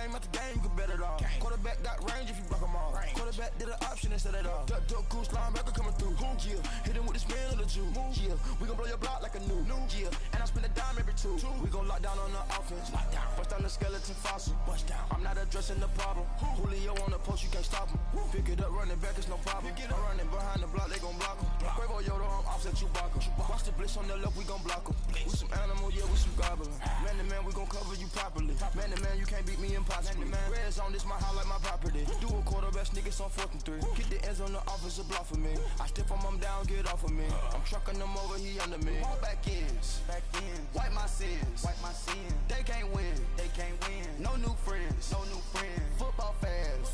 game after game, you can bet it all. Quarterback got range if you block them all. Quarterback did an option instead of all. Duck goose linebacker coming through. Yeah, hit him with the spin of the Jew. Yeah, we gon' blow your block like a new. Yeah, and I spend a dime every two. We gon' lock down on the offense. Bust down the skeleton fossil. I'm not addressing the problem. Julio on the post, you can't stop him. Pick it up, running back, it's no problem. I'm running behind the block, they gon' block him. Quavo Yoda, I'm offset Chewbacca. Watch the blitz on the left, we gon' block him. We some animal, yeah, we some goblin. Man to man, we gon' cover you properly. Man to man, you can't beat me impossibly. Red zone, this my highlight, my property. Do a quarterback sneak, it's on 4th and 3. Get the ends on the offensive block for me. I step on him down, get off of me. I'm trucking them over, he under me. All back ends, wipe my sins, They can't win, No new friends, Football fans,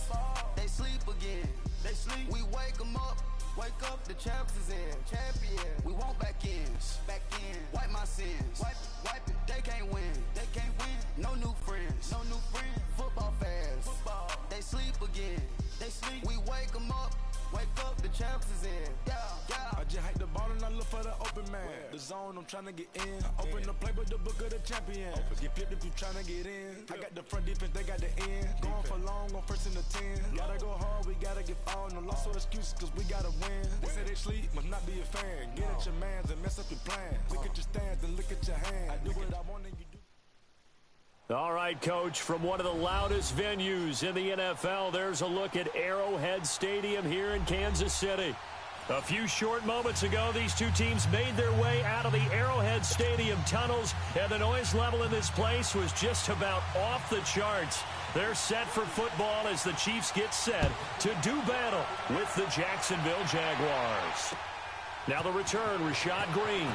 they sleep again. We wake them up. Wake up, the champs is in. Champion. We want back ends. Wipe my sins. Wipe it. They can't win. No new friends. Football fans. They sleep again. We wake them up. Wake up, the champs is in. Yeah. I just hike the ball and I look for the open man. The zone, I'm trying to get in. Open the playbook, the book of the champion. Get flipped if you trying to get in. I got the front defense, they got the end. Going for long on 1st and the 10. Gotta go hard, we gotta give all. No loss or excuses, cause we gotta win. They say they sleep, must not be a fan. Get at your mans and mess up your plans. Look at your stands and look at your hands. I do what I want and you do. All right, Coach, from one of the loudest venues in the NFL, there's a look at Arrowhead Stadium here in Kansas City. A few short moments ago, these two teams made their way out of the Arrowhead Stadium tunnels, and the noise level in this place was just about off the charts. They're set for football as the Chiefs get set to do battle with the Jacksonville Jaguars. Now the return, Rashad Green.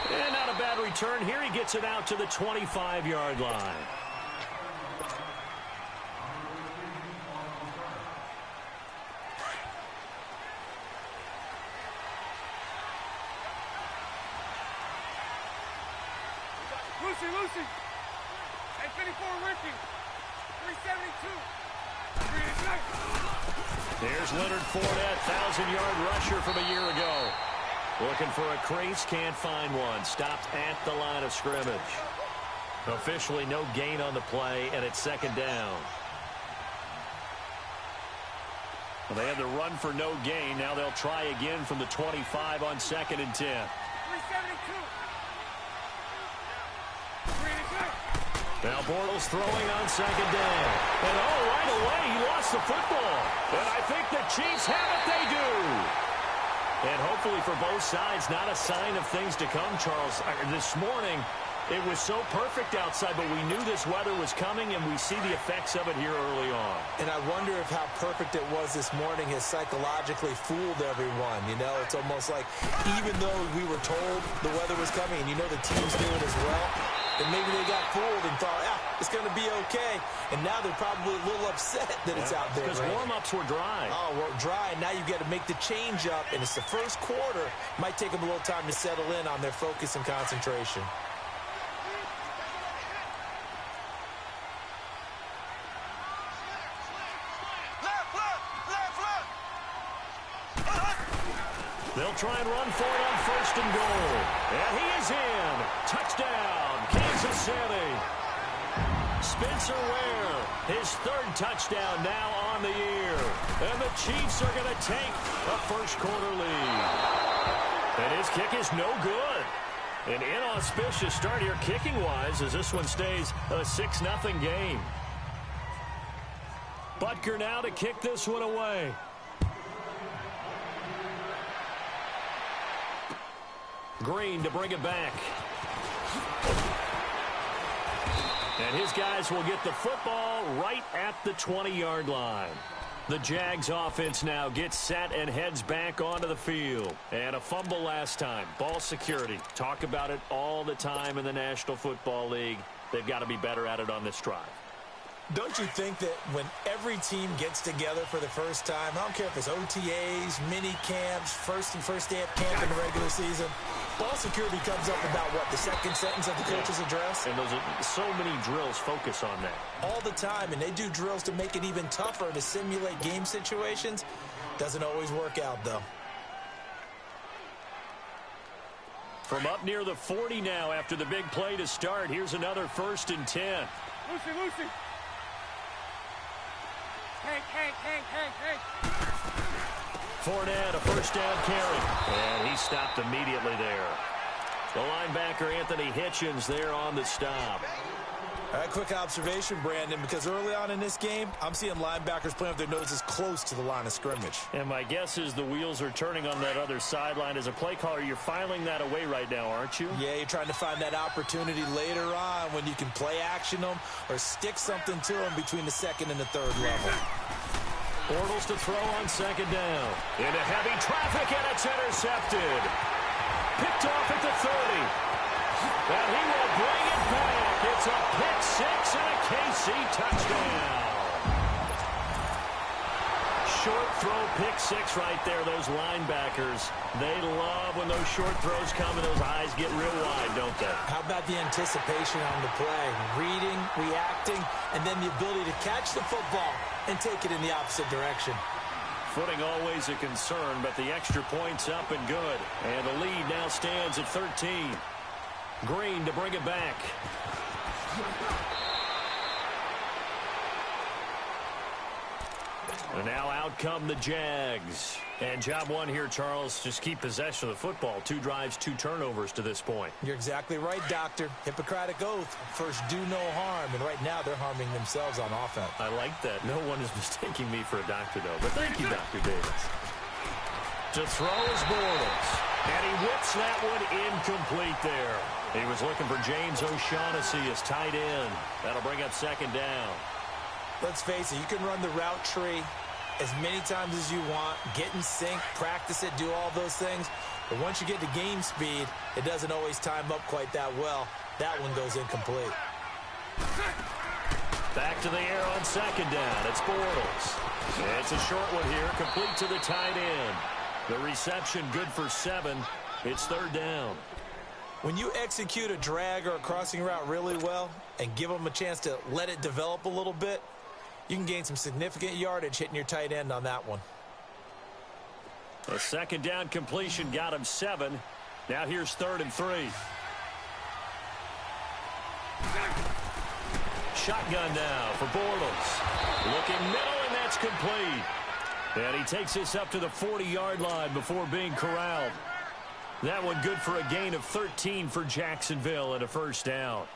And not a bad return here. He gets it out to the 25-yard line. Lucy. Hey, 54 Ricky. 372. There's Leonard Fournette, 1,000-yard rusher from a year ago. Looking for a crease, can't find one. Stopped at the line of scrimmage. Officially no gain on the play, and it's 2nd down. Well, they had the run for no gain. Now they'll try again from the 25 on 2nd and 10. 372. Now Bortles throwing on 2nd down. And right away he lost the football. And I think the Chiefs have it, they do. And hopefully for both sides, not a sign of things to come, Charles. This morning, it was so perfect outside, but we knew this weather was coming, and we see the effects of it here early on. And I wonder if how perfect it was this morning has psychologically fooled everyone. You know, it's almost like even though we were told the weather was coming, and you know the teams knew it as well, and maybe they got fooled and thought, it's going to be okay. And now they're probably a little upset that it's out there. Because warm-ups were dry. Oh, well, dry. Now you got to make the change up, and it's the first quarter. Might take them a little time to settle in on their focus and concentration. They'll try and run for it on 1st and goal. And he is in. Touchdown, Kansas City. Spencer Ware, his 3rd touchdown now on the year. And the Chiefs are going to take a first-quarter lead. And his kick is no good. An inauspicious start here kicking-wise as this one stays a 6-0 game. Butker now to kick this one away. Green to bring it back. And his guys will get the football right at the 20-yard line. The Jags offense now gets set and heads back onto the field. And a fumble last time. Ball security. Talk about it all the time in the National Football League. They've got to be better at it on this drive. Don't you think that when every team gets together for the first time, I don't care if it's OTAs, mini camps, first day of camp in the regular season, ball security comes up about, what, the second sentence of the coach's address? And those are so many drills focus on that. All the time, and they do drills to make it even tougher to simulate game situations. Doesn't always work out, though. From up near the 40 now after the big play to start. Here's another 1st and 10. Lucy. Hank. Fournette, a 1st down carry. And he stopped immediately there. The linebacker, Anthony Hitchens, there on the stop. All right, quick observation, Brandon, because early on in this game, I'm seeing linebackers playing with their noses close to the line of scrimmage. And my guess is the wheels are turning on that other sideline. As a play caller, you're filing that away right now, aren't you? Yeah, you're trying to find that opportunity later on when you can play action them or stick something to them between the 2nd and the 3rd level. Bortles to throw on 2nd down. Into heavy traffic, and it's intercepted. Picked off at the 30. And he will bring it back. It's a pick 6 and a KC touchdown. Short throw, pick 6 right there. Those linebackers, they love when those short throws come and those eyes get real wide, don't they? How about the anticipation on the play? Reading, reacting, and then the ability to catch the football and take it in the opposite direction. Footing always a concern, but the extra point's up and good. And the lead now stands at 13. Green to bring it back. And now out come the Jags. And job one here, Charles, just keep possession of the football. 2 drives, 2 turnovers to this point. You're exactly right, Doctor. Hippocratic oath. First, do no harm. And right now, they're harming themselves on offense. I like that. No one is mistaking me for a doctor, though. But thank you, Dr. Davis. To throw is Bortles. And he whips that one incomplete there. He was looking for James O'Shaughnessy as tight end. That'll bring up 2nd down. Let's face it, you can run the route tree as many times as you want, get in sync, practice it, do all those things. But once you get to game speed, it doesn't always time up quite that well. That one goes incomplete. Back to the air on 2nd down. It's Bortles. It's a short one here, complete to the tight end. The reception good for 7. It's 3rd down. When you execute a drag or a crossing route really well and give them a chance to let it develop a little bit, you can gain some significant yardage hitting your tight end on that one. A 2nd down completion got him 7. Now here's 3rd and 3. Shotgun now for Bortles. Looking middle, and that's complete. And he takes this up to the 40-yard line before being corralled. That one good for a gain of 13 for Jacksonville and a 1st down.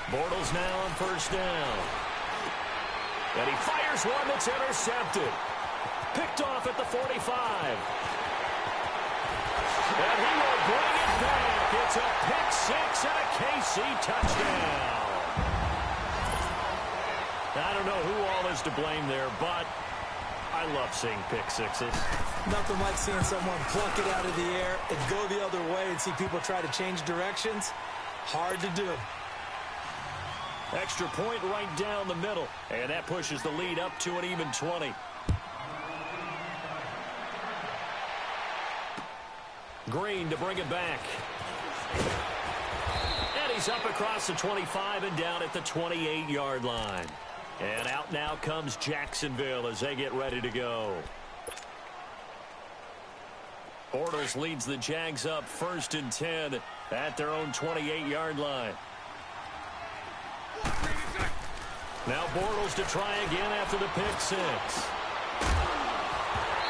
Bortles now on 1st down. And he fires one that's intercepted. Picked off at the 45. And he will bring it back. It's a pick 6 and a KC touchdown. I don't know who all is to blame there, but I love seeing pick 6s. Nothing like seeing someone pluck it out of the air and go the other way and see people try to change directions. Hard to do. Extra point right down the middle. And that pushes the lead up to an even 20. Green to bring it back. And he's up across the 25 and down at the 28-yard line. And out now comes Jacksonville as they get ready to go. Bortles leads the Jags up 1st and 10 at their own 28-yard line. Now Bortles to try again after the pick 6.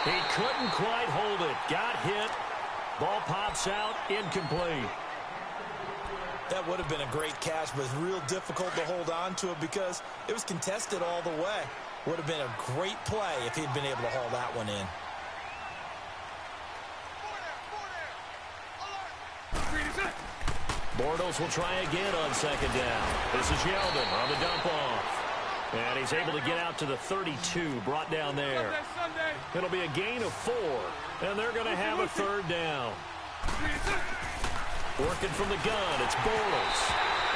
He couldn't quite hold it. Got hit. Ball pops out. Incomplete. That would have been a great catch, but it's real difficult to hold on to it because it was contested all the way. Would have been a great play if he'd been able to haul that one in. Bortles will try again on 2nd down. This is Yeldon on the dump off. And he's able to get out to the 32, brought down there. It'll be a gain of 4, and they're going to have a 3rd down. Working from the gun, it's Bortles.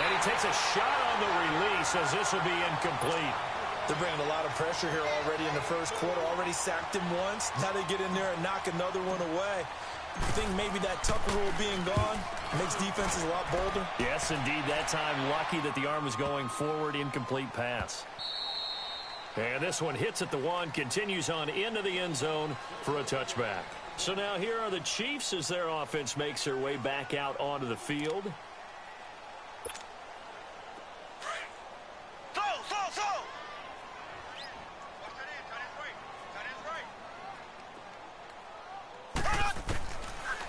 And he takes a shot on the release as this will be incomplete. They're bringing a lot of pressure here already in the 1st quarter. Already sacked him once. Now they get in there and knock another one away. I think maybe that Tucker rule being gone makes defenses a lot bolder. Yes, indeed. That time, lucky that the arm was going forward. Incomplete pass. And this one hits at the 1, continues on into the end zone for a touchback. So now here are the Chiefs as their offense makes their way back out onto the field.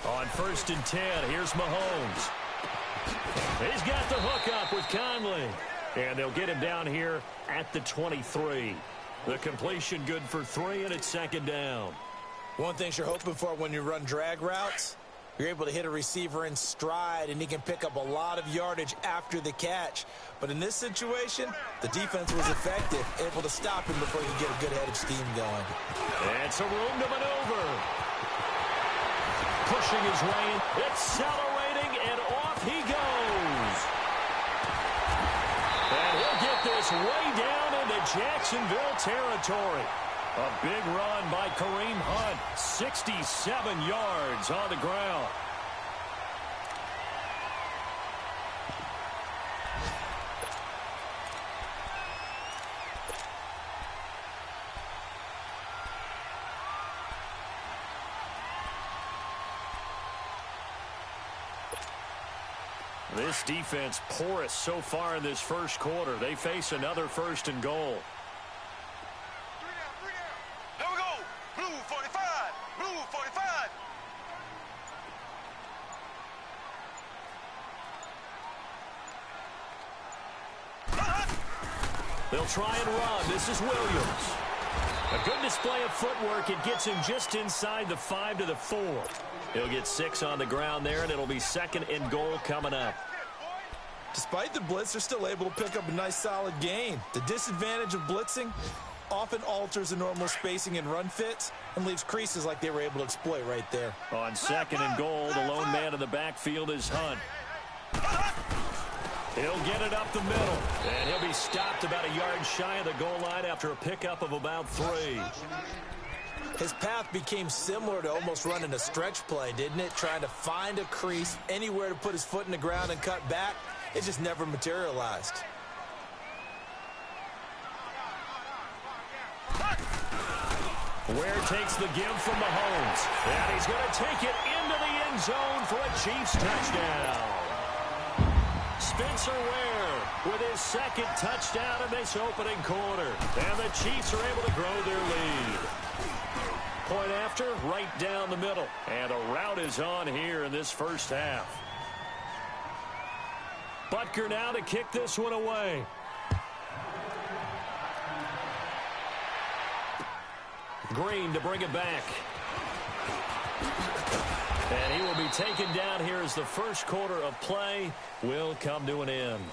On 1st and 10, here's Mahomes. He's got the hook up with Conley. And they'll get him down here at the 23. The completion good for 3, and it's 2nd down. One thing you're hoping for when you run drag routes, you're able to hit a receiver in stride, and he can pick up a lot of yardage after the catch. But in this situation, the defense was effective, able to stop him before he could get a good head of steam going. And some room to maneuver. Pushing his way in, accelerating, and off he goes. And he'll get this way down into Jacksonville territory. A big run by Kareem Hunt, 67 yards on the ground. This defense porous so far in this first quarter. They face another 1st and goal. Here we go. Blue 45. Blue 45. They'll try and run. This is Williams. A good display of footwork. It gets him just inside the 5 to the 4. He'll get 6 on the ground there, and it'll be 2nd and goal coming up. Despite the blitz, they're still able to pick up a nice solid gain. The disadvantage of blitzing often alters the normal spacing and run fits and leaves creases like they were able to exploit right there. On 2nd and goal, the lone man in the backfield is Hunt. He'll get it up the middle, and he'll be stopped about a yard shy of the goal line after a pickup of about 3. His path became similar to almost running a stretch play, didn't it? Trying to find a crease, anywhere to put his foot in the ground and cut back. It just never materialized. Ware takes the give from Mahomes. And he's going to take it into the end zone for a Chiefs touchdown. Spencer Ware with his 2nd touchdown in this opening quarter. And the Chiefs are able to grow their lead. Point after, right down the middle. And a rout is on here in this first half. Butker now to kick this one away. Green to bring it back. And he will be taken down here as the first quarter of play will come to an end.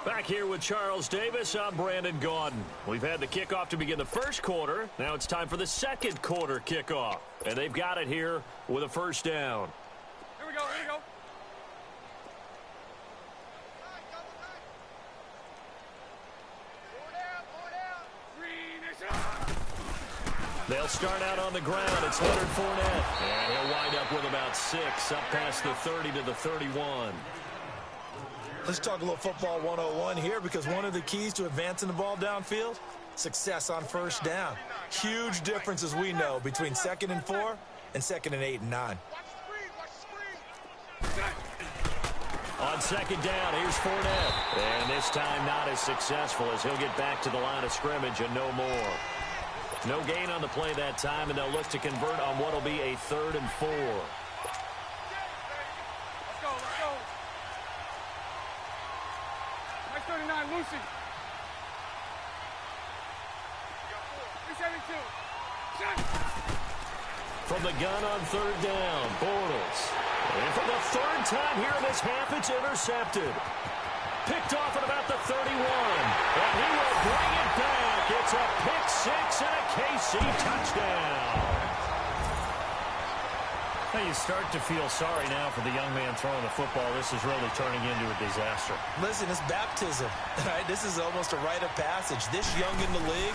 Back here with Charles Davis, I'm Brandon Gaudin. We've had the kickoff to begin the first quarter. Now it's time for the second quarter kickoff. And they've got it here with a 1st down. Here we go, here we go. They'll start out on the ground. It's Leonard Fournette. And he'll wind up with about 6, up past the 30 to the 31. Let's talk a little football 101 here, because one of the keys to advancing the ball downfield, success on 1st down. Huge difference, as we know, between 2nd and 4 and 2nd and 8 and 9. On 2nd down, here's Fournette. And this time not as successful, as he'll get back to the line of scrimmage and no more. No gain on the play that time, and they'll look to convert on what will be a 3rd and 4. Let's go, let's go. Nice 39, Lucy. 372. From the gun on 3rd down, Bortles. And for the 3rd time here in this half, it's intercepted. Picked off at about the 31. And he will bring it back. It's a pick 6 and a KC touchdown. Now you start to feel sorry now for the young man throwing the football. This is really turning into a disaster. Listen, it's baptism. Right? This is almost a rite of passage. This young in the league,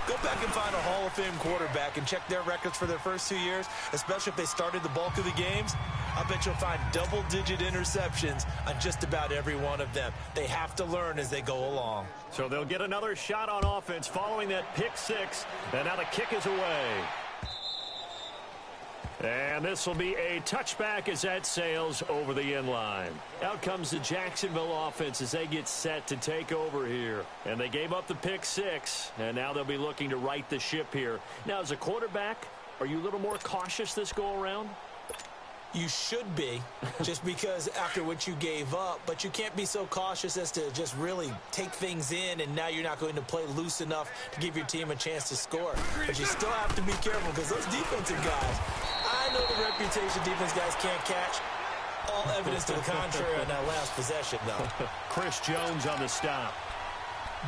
go back and find a Hall of Fame quarterback and check their records for their first 2 years, especially if they started the bulk of the games. I bet you'll find double-digit interceptions on just about every one of them. They have to learn as they go along. So they'll get another shot on offense following that pick six. And now the kick is away. And this will be a touchback as that sails over the end line. Out comes the Jacksonville offense as they get set to take over here. And they gave up the pick six, and now they'll be looking to right the ship here. Now, as a quarterback, are you a little more cautious this go-around? You should be, just because after what you gave up, but you can't be so cautious as to just really take things in, and now you're not going to play loose enough to give your team a chance to score. But you still have to be careful because those defensive guys, I know the reputation defense guys can't catch. All evidence to the contrary on that last possession, though. Chris Jones on the stop.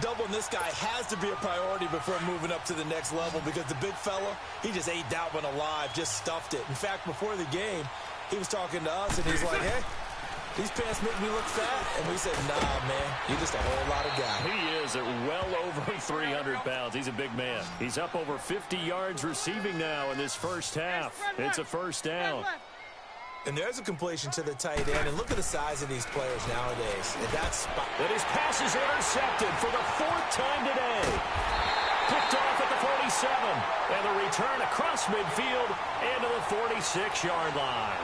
Doubling this guy has to be a priority before moving up to the next level because the big fella, he just ate that one alive, just stuffed it. In fact, before the game, he was talking to us, and he's like, hey, these pants make me look fat. And we said, nah, man, you're just a whole lot of guy. He is at well over 300 pounds. He's a big man. He's up over 50 yards receiving now in this first half. It's a first down. And there's a completion to the tight end. And look at the size of these players nowadays. And that's spot. And his pass is intercepted for the fourth time today. Picked off at the 47. And the return across midfield into the 46-yard line.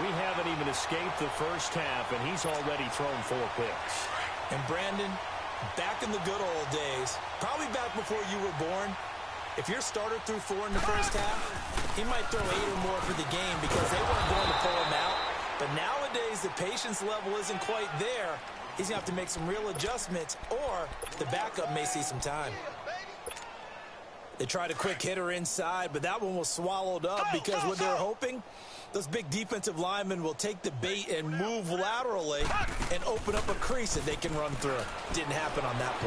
We haven't even escaped the first half, and he's already thrown 4 picks. And Brandon, back in the good old days, probably back before you were born, if your starter threw 4 in the first half, he might throw 8 or more for the game because they weren't going to pull him out. But nowadays, the patience level isn't quite there. He's going to have to make some real adjustments, or the backup may see some time. They tried a quick hitter inside, but that one was swallowed up because what they were hoping, those big defensive linemen will take the bait and move laterally and open up a crease that they can run through. Didn't happen on that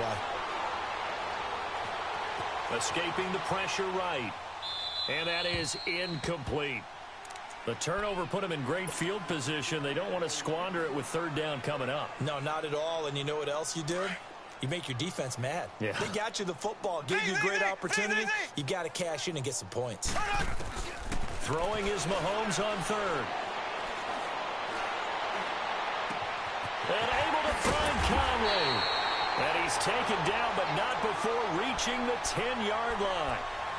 play. Escaping the pressure right. And that is incomplete. The turnover put them in great field position. They don't want to squander it with third down coming up. No, not at all. And you know what else you do? You make your defense mad. Yeah. They got you the football, gave you a great opportunity. You got to cash in and get some points. Throwing is Mahomes on third. And able to find Conley. And he's taken down, but not before reaching the 10-yard line.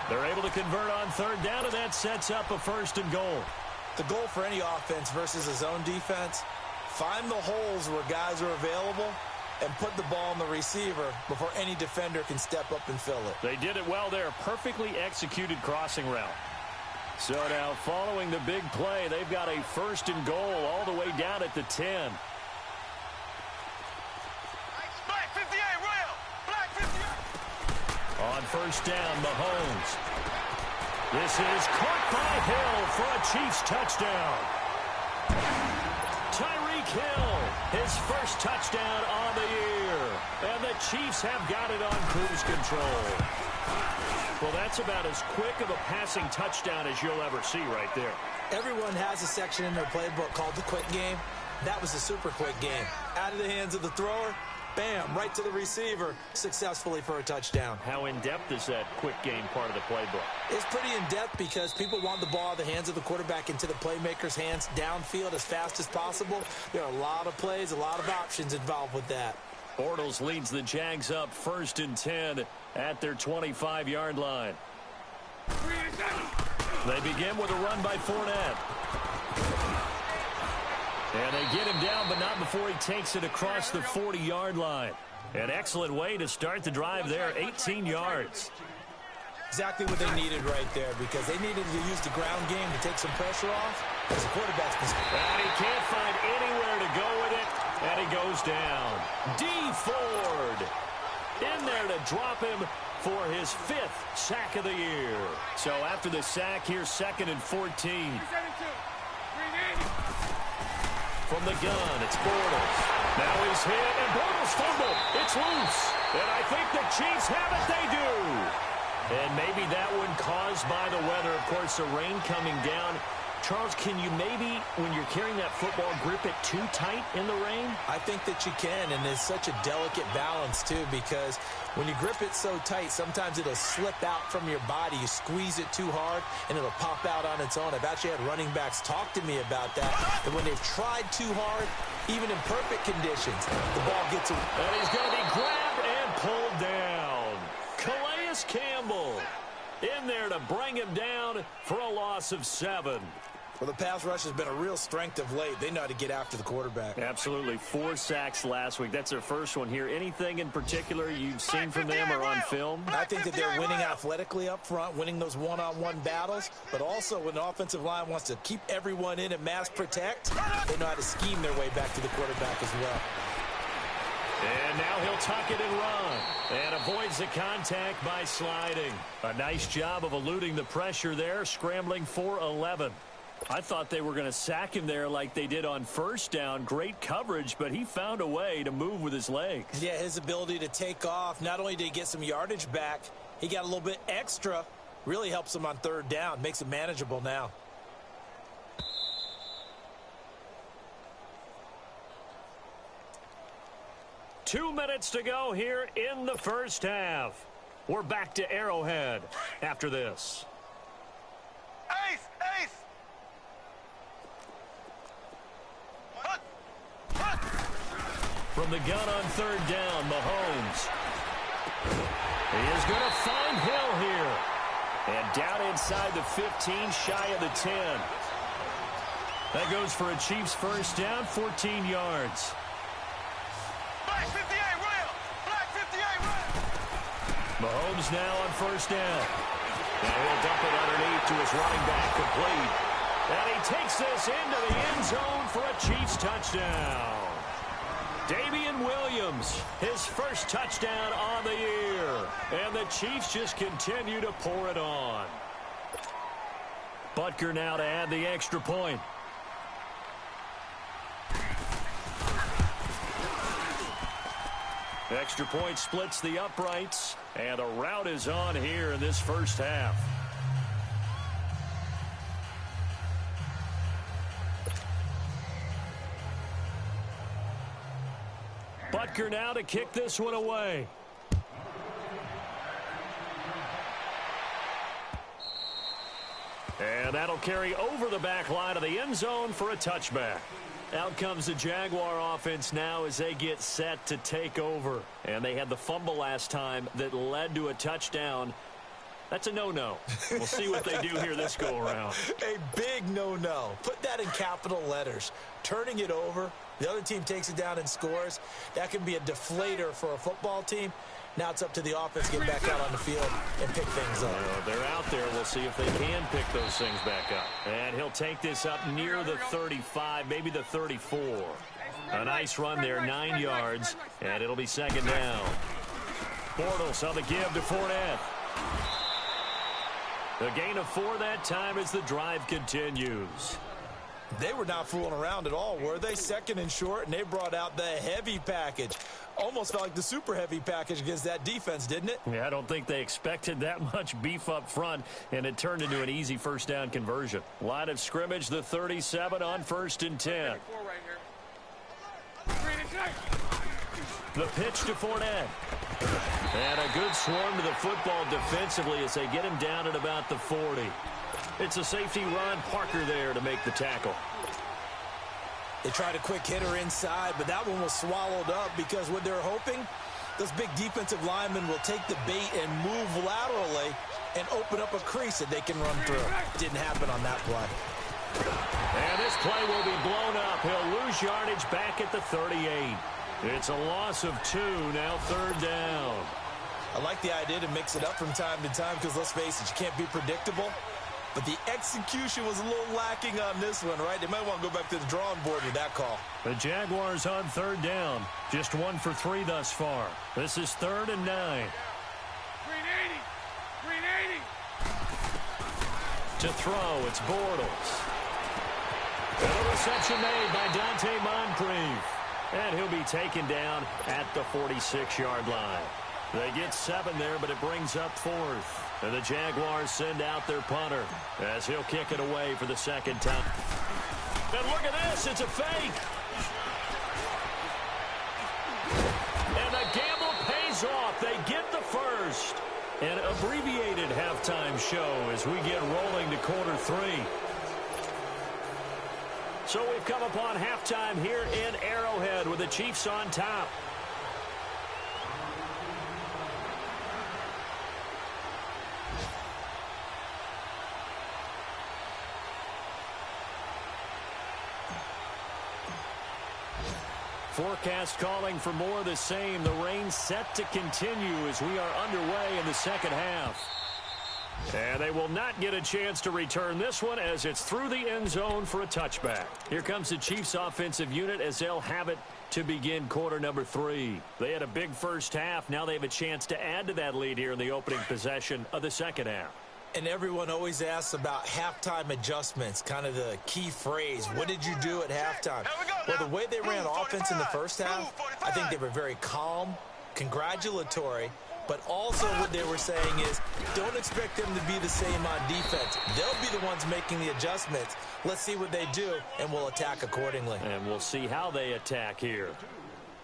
They're able to convert on third down, and that sets up a first and goal. The goal for any offense versus a zone defense, find the holes where guys are available and put the ball on the receiver before any defender can step up and fill it. They did it well there. Perfectly executed crossing route. So now following the big play, they've got a first and goal all the way down at the 10. Black 58, Royal. Black 58. On first down, Mahomes. This is caught by Hill for a Chiefs touchdown. Tyreek Hill, his first touchdown on the year. And the Chiefs have got it on cruise control. Well, that's about as quick of a passing touchdown as you'll ever see right there. Everyone has a section in their playbook called the quick game. That was a super quick game. Out of the hands of the thrower, bam, right to the receiver, successfully for a touchdown. How in-depth is that quick game part of the playbook? It's pretty in-depth because people want the ball out of the hands of the quarterback into the playmaker's hands downfield as fast as possible. There are a lot of plays, a lot of options involved with that. Bortles leads the Jags up first and 10 at their 25-yard line. They begin with a run by Fournette. And they get him down, but not before he takes it across the 40-yard line. An excellent way to start the drive there, 18 yards. Exactly what they needed right there because they needed to use the ground game to take some pressure off because the quarterback's been... And he can't find anywhere to go with it, and he goes down. D. Ford in there to drop him for his 5th sack of the year. So after the sack, here's 2nd and 14. From the gun, it's Bortles. Now he's hit, and Bortles fumbled. It's loose. And I think the Chiefs have it. They do. And maybe that one caused by the weather. Of course, the rain coming down Charles, can you maybe, when you're carrying that football, grip it too tight in the rain? I think that you can, and it's such a delicate balance, too, because when you grip it so tight, sometimes it'll slip out from your body. You squeeze it too hard, and it'll pop out on its own. I've actually had running backs talk to me about that when they've tried too hard, even in perfect conditions, the ball gets away. And he's going to be grabbed and pulled down. Calais Campbell in there to bring him down for a loss of 7. Well, the pass rush has been a real strength of late. They know how to get after the quarterback. Absolutely. 4 sacks last week. That's their first one here. Anything in particular you've seen from them or on film? I think that they're winning athletically up front, winning those one-on-one battles, but also when the offensive line wants to keep everyone in and mass protect, they know how to scheme their way back to the quarterback as well. And now he'll tuck it and run. And avoids the contact by sliding. A nice job of eluding the pressure there, scrambling for 11. I thought they were going to sack him there like they did on first down. Great coverage, but he found a way to move with his legs. Yeah, his ability to take off, not only did he get some yardage back, he got a little bit extra. Really helps him on 3rd down, makes it manageable now. Two minutes to go here in the first half. We're back to Arrowhead after this. Ace! Ace! From the gun on 3rd down, Mahomes. He is going to find Hill here. And down inside the 15, shy of the 10. That goes for a Chiefs first down, 14 yards. Black 58, William! Black 58, William! Mahomes now on first down. And he'll dump it underneath to his running back, complete. And he takes this into the end zone for a Chiefs touchdown. Damian Williams, his first touchdown on the year. And the Chiefs just continue to pour it on. Butker now to add the extra point. Extra point splits the uprights. And a rout is on here in this first half. Butker now to kick this one away. And that'll carry over the back line of the end zone for a touchback. Out comes the Jaguar offense now as they get set to take over. And they had the fumble last time that led to a touchdown. That's a no-no. We'll see what they do here this go-around. A big no-no. Put that in capital letters. Turning it over, the other team takes it down and scores. That can be a deflator for a football team. Now it's up to the offense to get back out on the field and pick things up. They're out there. We'll see if they can pick those things back up. And he'll take this up near the 35, maybe the 34. A nice run there, 9 yards, and it'll be 2nd down. Bortles on the give to Fournette. The gain of 4 that time as the drive continues. They were not fooling around at all, were they? 2nd and short, and they brought out the heavy package. Almost felt like the super heavy package against that defense, didn't it? Yeah, I don't think they expected that much beef up front, and it turned into an easy first down conversion. Line of scrimmage, the 37 on 1st and 10. The pitch to Fournette. And a good swarm to the football defensively as they get him down at about the 40. It's a safety run. Parker there to make the tackle. They tried a quick hitter inside, but that one was swallowed up because what they're hoping, those big defensive linemen will take the bait and move laterally and open up a crease that they can run through. Didn't happen on that play. And this play will be blown up. He'll lose yardage back at the 38. It's a loss of 2, now 3rd down. I like the idea to mix it up from time to time because, let's face it, you can't be predictable. But the execution was a little lacking on this one, right? They might want to go back to the drawing board with that call. The Jaguars on 3rd down. Just 1 for 3 thus far. This is 3rd and 9. 380. To throw, it's Bortles. And a reception made by Dante Moncrief. And he'll be taken down at the 46-yard line. They get 7 there, but it brings up 4th. And the Jaguars send out their punter as he'll kick it away for the second time. And look at this, it's a fake. And the gamble pays off. They get the first. An abbreviated halftime show as we get rolling to quarter 3. So we've come upon halftime here in Arrowhead with the Chiefs on top. Forecast calling for more of the same. The rain set to continue as we are underway in the second half. And they will not get a chance to return this one as it's through the end zone for a touchback. Here comes the Chiefs offensive unit as they'll have it to begin quarter number 3. They had a big first half. Now they have a chance to add to that lead here in the opening possession of the second half. And everyone always asks about halftime adjustments, kind of the key phrase. What did you do at halftime? Well, the way they ran offense in the first half, I think they were very calm, congratulatory, but also what they were saying is don't expect them to be the same on defense. They'll be the ones making the adjustments. Let's see what they do, and we'll attack accordingly. And we'll see how they attack here.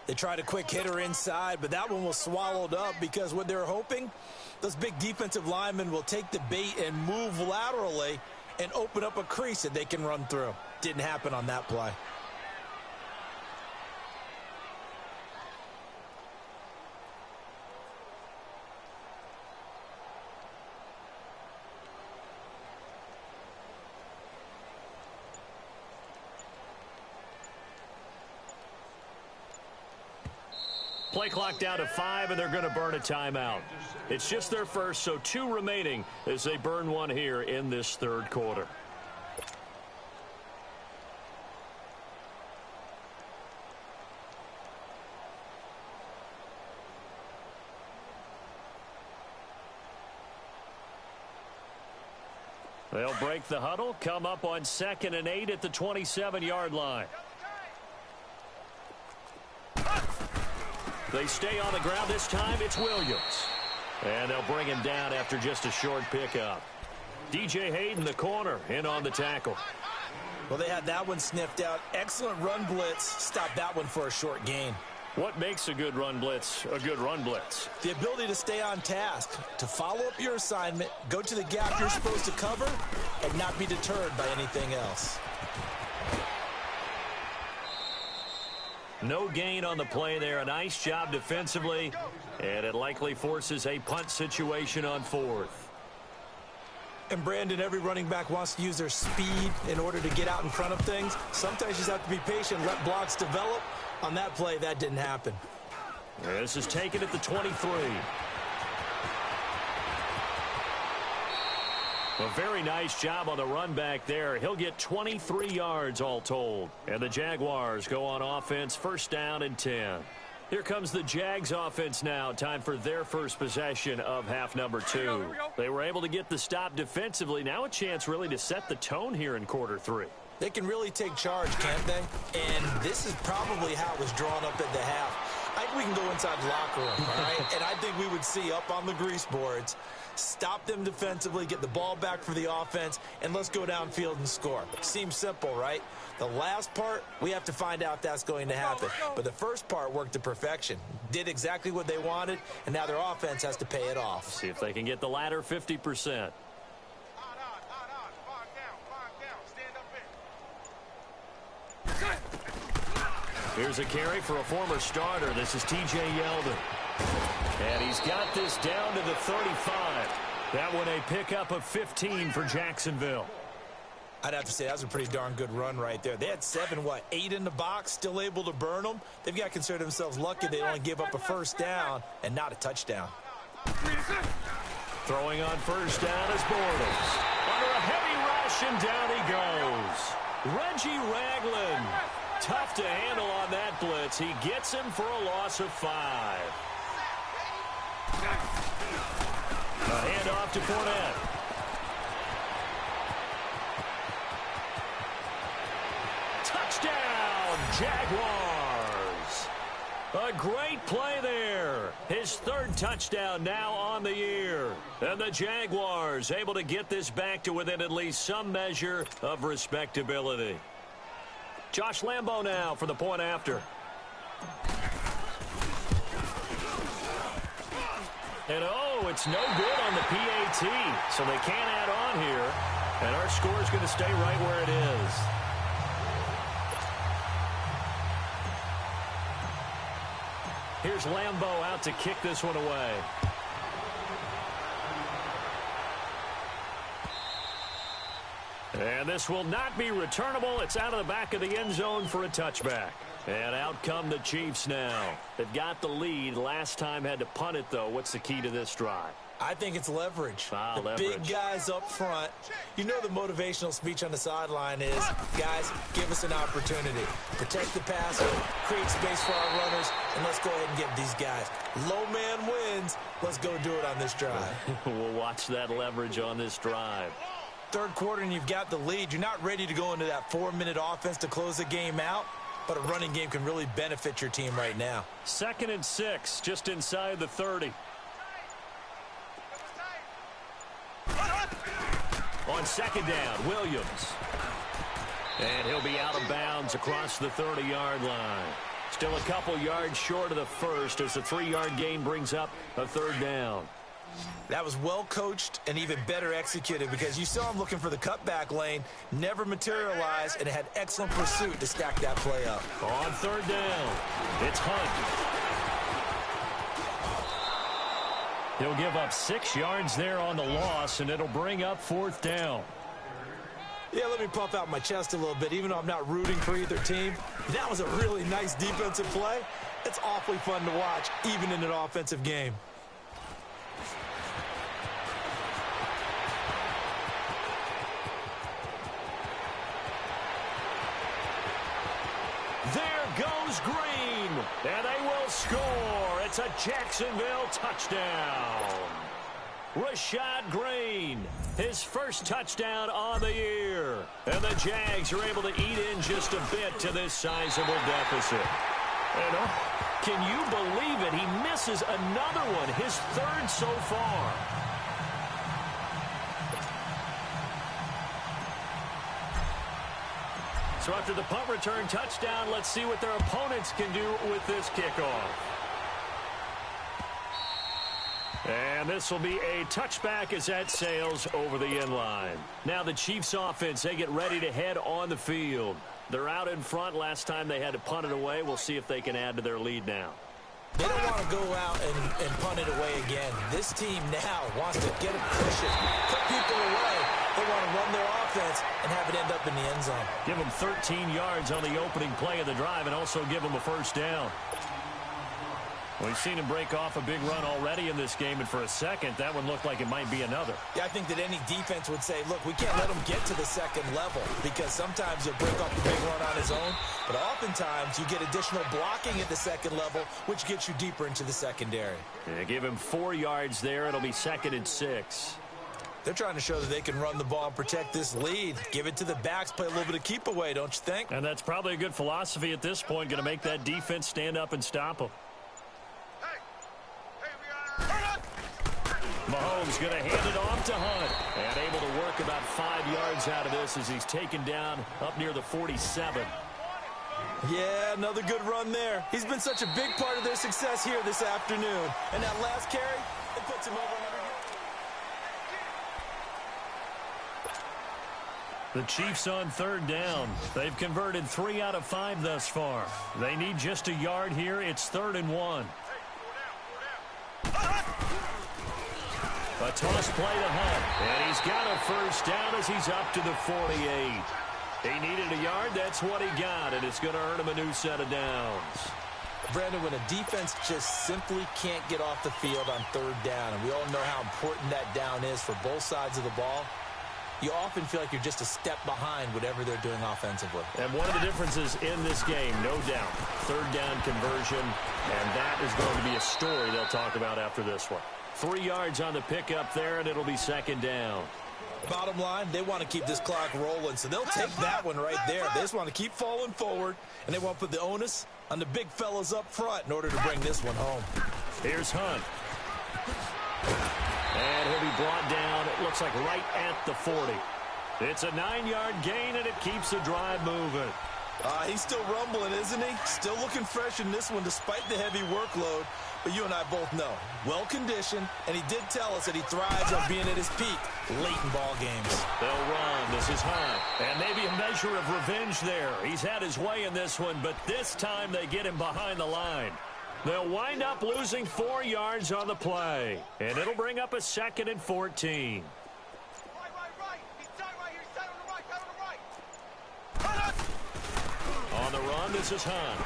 They tried a quick hitter inside, but that one was swallowed up because what they're hoping, those big defensive linemen will take the bait and move laterally and open up a crease that they can run through. Didn't happen on that play. Play clock down to 5, and they're going to burn a timeout. It's just their first, so 2 remaining as they burn one here in this third quarter. They'll break the huddle, come up on 2nd and 8 at the 27-yard line. They stay on the ground this time. It's Williams. And they'll bring him down after just a short pickup. DJ Hayden, the corner, in on the tackle. Well, they had that one sniffed out. Excellent run blitz. Stopped that one for a short gain. What makes a good run blitz a good run blitz? The ability to stay on task, to follow up your assignment, go to the gap you're supposed to cover, and not be deterred by anything else. No gain on the play there. A nice job defensively, and it likely forces a punt situation on 4th. And, Brandon, every running back wants to use their speed in order to get out in front of things. Sometimes you just have to be patient, let blocks develop. On that play, that didn't happen. This is taken at the 23. A very nice job on the run back there. He'll get 23 yards all told. And the Jaguars go on offense, 1st down and 10. Here comes the Jags offense now. Time for their first possession of half number 2. They were able to get the stop defensively. Now a chance really to set the tone here in quarter 3. They can really take charge, can't they? And this is probably how it was drawn up at the half. I think we can go inside the locker room, all right? And I think we would see up on the grease boards, stop them defensively, get the ball back for the offense, and let's go downfield and score. Seems simple, right? The last part, we have to find out if that's going to happen. But the first part worked to perfection. Did exactly what they wanted, and now their offense has to pay it off. See if they can get the latter 50%. Here's a carry for a former starter. This is T.J. Yeldon. And he's got this down to the 35. That one a pickup of 15 for Jacksonville. I'd have to say that was a pretty darn good run right there. They had 8 in the box, still able to burn them. They've got to consider themselves lucky they only give up a 1st down and not a touchdown. Throwing on 1st down is Bortles. Under a heavy rush, and down he goes. Reggie Ragland. Tough to handle on that blitz. He gets him for a loss of 5. A handoff to Fournette. Touchdown, Jaguars. A great play there. His third touchdown now on the year. And the Jaguars able to get this back to within at least some measure of respectability. Josh Lambo now for the point after. And oh, it's no good on the PAT. So they can't add on here. And our score is going to stay right where it is. Here's Lambo out to kick this one away. And this will not be returnable. It's out of the back of the end zone for a touchback. And out come the Chiefs now. They've got the lead. Last time had to punt it, though. What's the key to this drive? I think it's leverage. Leverage. Big guys up front. You know the motivational speech on the sideline is, guys, give us an opportunity. Protect the passer, create space for our runners, and let's go ahead and get these guys. Low man wins. Let's go do it on this drive. We'll watch that leverage on this drive. Third quarter and you've got the lead. You're not ready to go into that 4-minute offense to close the game out, but a running game can really benefit your team right now. 2nd and 6, just inside the 30. On 2nd down, Williams. And he'll be out of bounds across the 30-yard line. Still a couple yards short of the first as the 3-yard gain brings up a 3rd down. That was well coached and even better executed because you saw him looking for the cutback lane, never materialized, and had excellent pursuit to stack that play up. On 3rd down, it's Hunt. He'll give up 6 yards there on the loss, and it'll bring up 4th down. Yeah, let me puff out my chest a little bit, even though I'm not rooting for either team. That was a really nice defensive play. It's awfully fun to watch, even in an offensive game. There goes Green, and they will score. It's a Jacksonville touchdown. Rashad Green, his first touchdown on the year. And the Jags are able to eat in just a bit to this sizable deficit. And can you believe it? He misses another one, his 3rd so far. So after the punt return touchdown, let's see what their opponents can do with this kickoff. And this will be a touchback as that sails over the end line. Now the Chiefs offense, they get ready to head on the field. They're out in front. Last time they had to punt it away. We'll see if they can add to their lead now. They don't want to go out and punt it away again. This team now wants to get a cushion, put people away. They want to run their offense and have it end up in the end zone. Give them 13 yards on the opening play of the drive and also give them a 1st down. We've seen him break off a big run already in this game, and for a second, that one looked like it might be another. Yeah, I think that any defense would say, look, we can't let him get to the 2nd level because sometimes he'll break off a big run on his own, but oftentimes you get additional blocking at the 2nd level, which gets you deeper into the secondary. Yeah, give him 4 yards there. It'll be 2nd and 6. They're trying to show that they can run the ball and protect this lead. Give it to the backs, play a little bit of keep away, don't you think? And that's probably a good philosophy at this point, going to make that defense stand up and stop them. Mahomes going to hand it off to Hunt. And able to work about 5 yards out of this as he's taken down up near the 47. Yeah, another good run there. He's been such a big part of their success here this afternoon. And that last carry, it puts him over 100 yards. The Chiefs on 3rd down. They've converted 3 out of 5 thus far. They need just a yard here. It's 3rd and 1. A toss play to Hunt, and he's got a 1st down as he's up to the 48. He needed a yard, that's what he got, and it's going to earn him a new set of downs. Brandon, when a defense just simply can't get off the field on 3rd down, and we all know how important that down is for both sides of the ball, you often feel like you're just a step behind whatever they're doing offensively. And one of the differences in this game, no doubt, 3rd down conversion, and that is going to be a story they'll talk about after this one. 3 yards on the pickup there, and it'll be 2nd down. Bottom line, they want to keep this clock rolling, so they'll take that one right there. They just want to keep falling forward, and they want to put the onus on the big fellas up front in order to bring this one home. Here's Hunt. And he'll be brought down, it looks like right at the 40. It's a 9-yard gain, and it keeps the drive moving. He's still rumbling, isn't he? Still looking fresh in this one despite the heavy workload. But you and I both know, well-conditioned, and he did tell us that he thrives on being at his peak late in ball games. They'll run. This is Hunt. And maybe a measure of revenge there. He's had his way in this one, but this time they get him behind the line. They'll wind up losing 4 yards on the play, and it'll bring up a 2nd and 14. On the run, this is Hunt.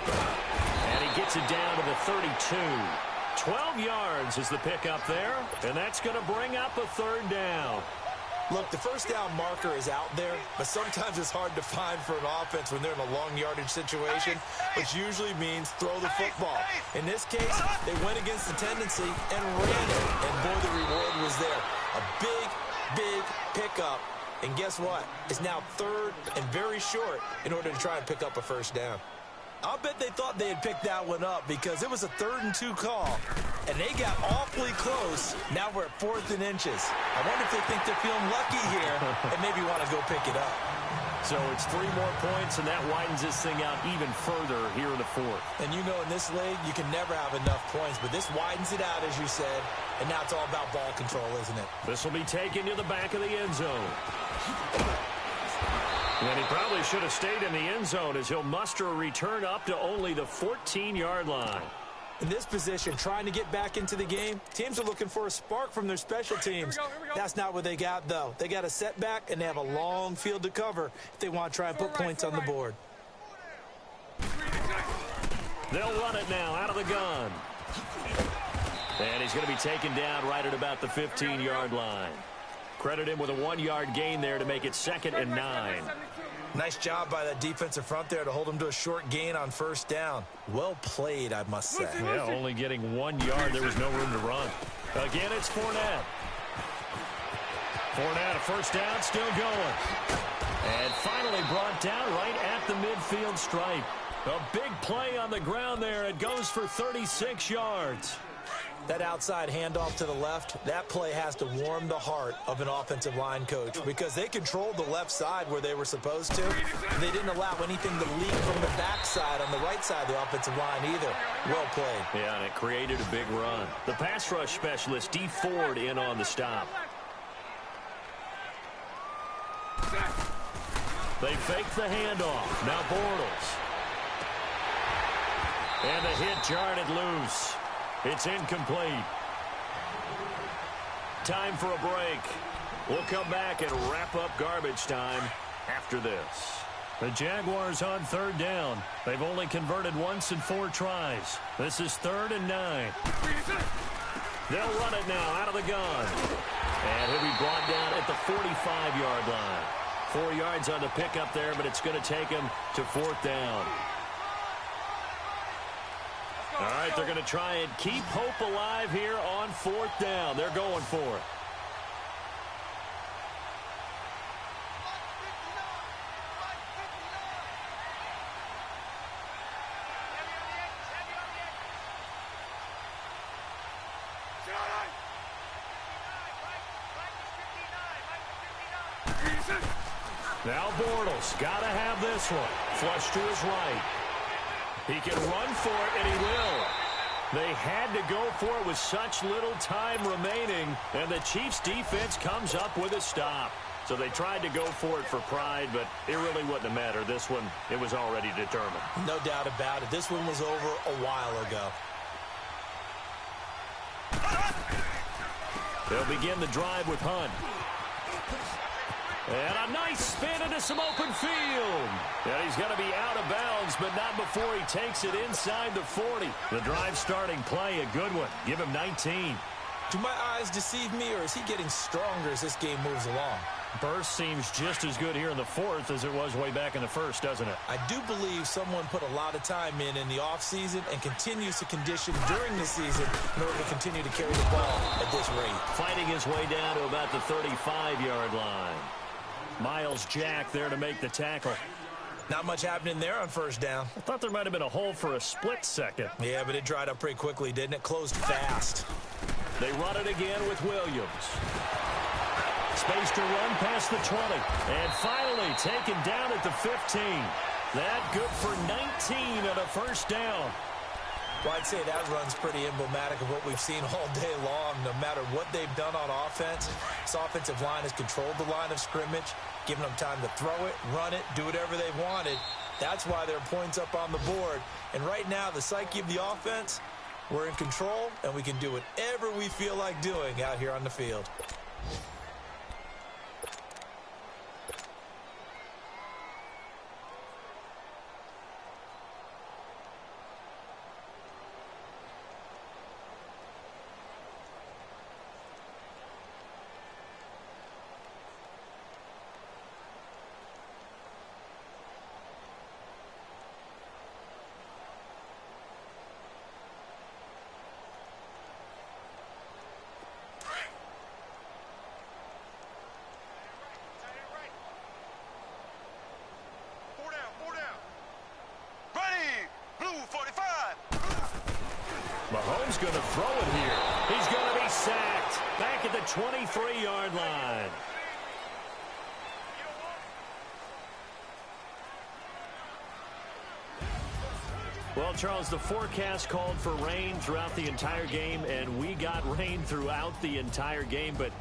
And he gets it down to the 32. 12 yards is the pickup there, and that's going to bring up a 3rd down. Look, the first down marker is out there, but sometimes it's hard to find for an offense when they're in a long yardage situation, which usually means throw the football. In this case, they went against the tendency and ran it, and boy, the reward was there. A big, big pickup, and guess what? It's now 3rd and very short in order to try and pick up a 1st down. I'll bet they thought they had picked that one up because it was a 3rd and 2 call, and they got awfully close. Now we're at 4th and inches. I wonder if they think they're feeling lucky here and maybe want to go pick it up. So it's 3 more points, and that widens this thing out even further here in the 4th. And you know in this league, you can never have enough points, but this widens it out, as you said, and now it's all about ball control, isn't it? This will be taken to the back of the end zone. And he probably should have stayed in the end zone as he'll muster a return up to only the 14-yard line. In this position, trying to get back into the game, teams are looking for a spark from their special teams. Here we go. That's not what they got, though. They got a setback, and they have a long field to cover if they want to try and put points on the board. They'll run it now out of the gun. And he's going to be taken down right at about the 15-yard line. Credit him with a 1-yard gain there to make it 2nd and 9. Nice job by that defensive front there to hold him to a short gain on 1st down. Well played, I must say. Yeah, only getting 1 yard. There was no room to run. Again, it's Fournette. Fournette, a 1st down, still going. And finally brought down right at the midfield stripe. A big play on the ground there. It goes for 36 yards. That outside handoff to the left, that play has to warm the heart of an offensive line coach because they controlled the left side where they were supposed to. They didn't allow anything to leak from the backside on the right side of the offensive line either. Well played. Yeah, and it created a big run. The pass rush specialist, D. Ford, in on the stop. They fake the handoff. Now Bortles. And the hit jarred it loose. It's incomplete. Time for a break. We'll come back and wrap up garbage time after this. The Jaguars on 3rd down. They've only converted once in 4 tries. This is 3rd and 9. They'll run it now out of the gun. And he'll be brought down at the 45-yard line. 4 yards on the pickup there, but it's going to take him to 4th down. All right, they're going to try and keep hope alive here on 4th down. They're going for it. Now Bortles, got to have this one. Flush to his right. He can run for it, and he will. They had to go for it with such little time remaining, and the Chiefs' defense comes up with a stop. So they tried to go for it for pride, but it really wouldn't have mattered. This one, it was already determined. No doubt about it. This one was over a while ago. They'll begin the drive with Hunt. And a nice spin into some open field. And he's going to be out of bounds, but not before he takes it inside the 40. The drive starting play, a good one. Give him 19. Do my eyes deceive me, or is he getting stronger as this game moves along? Burst seems just as good here in the 4th as it was way back in the 1st, doesn't it? I do believe someone put a lot of time in the offseason and continues to condition during the season in order to continue to carry the ball at this rate. Fighting his way down to about the 35-yard line. Miles Jack there to make the tackle. Not much happening there on first down. I thought there might have been a hole for a split second. Yeah, but it dried up pretty quickly, didn't it? Closed fast. They run it again with Williams. Space to run past the 20. And finally taken down at the 15. That good for 19 at a first down. Well, I'd say that run's pretty emblematic of what we've seen all day long. No matter what they've done on offense, this offensive line has controlled the line of scrimmage, given them time to throw it, run it, do whatever they wanted. That's why there are points up on the board. And right now, the psyche of the offense, we're in control, and we can do whatever we feel like doing out here on the field. Mahomes going to throw it here. He's going to be sacked back at the 23-yard line. Well, Charles, the forecast called for rain throughout the entire game, and we got rain throughout the entire game. But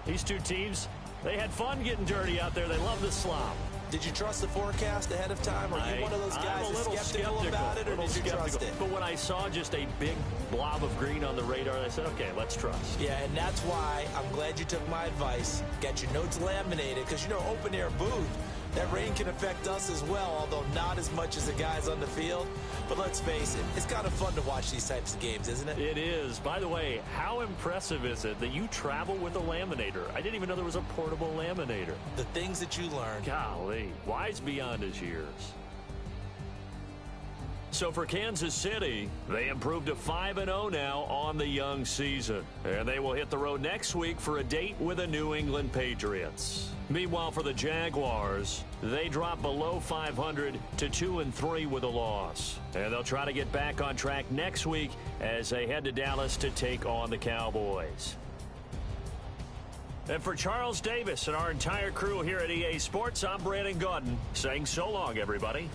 these two teams, they had fun getting dirty out there. They love the slop. Did you trust the forecast ahead of time? Are you one of those guys that's skeptical about it, or did you trust it? But when I saw just a big blob of green on the radar, I said, okay, let's trust. Yeah, and that's why I'm glad you took my advice. Get your notes laminated, because, you know, open-air booth, that rain can affect us as well, although not as much as the guys on the field. But let's face it, it's kind of fun to watch these types of games, isn't it? It is. By the way, how impressive is it that you travel with a laminator? I didn't even know there was a portable laminator. The things that you learn. Golly, wise beyond his years. So for Kansas City, they improved to 5-0 now on the young season. And they will hit the road next week for a date with the New England Patriots. Meanwhile, for the Jaguars, they drop below 500 to 2-3 with a loss. And they'll try to get back on track next week as they head to Dallas to take on the Cowboys. And for Charles Davis and our entire crew here at EA Sports, I'm Brandon Gaudin saying so long, everybody.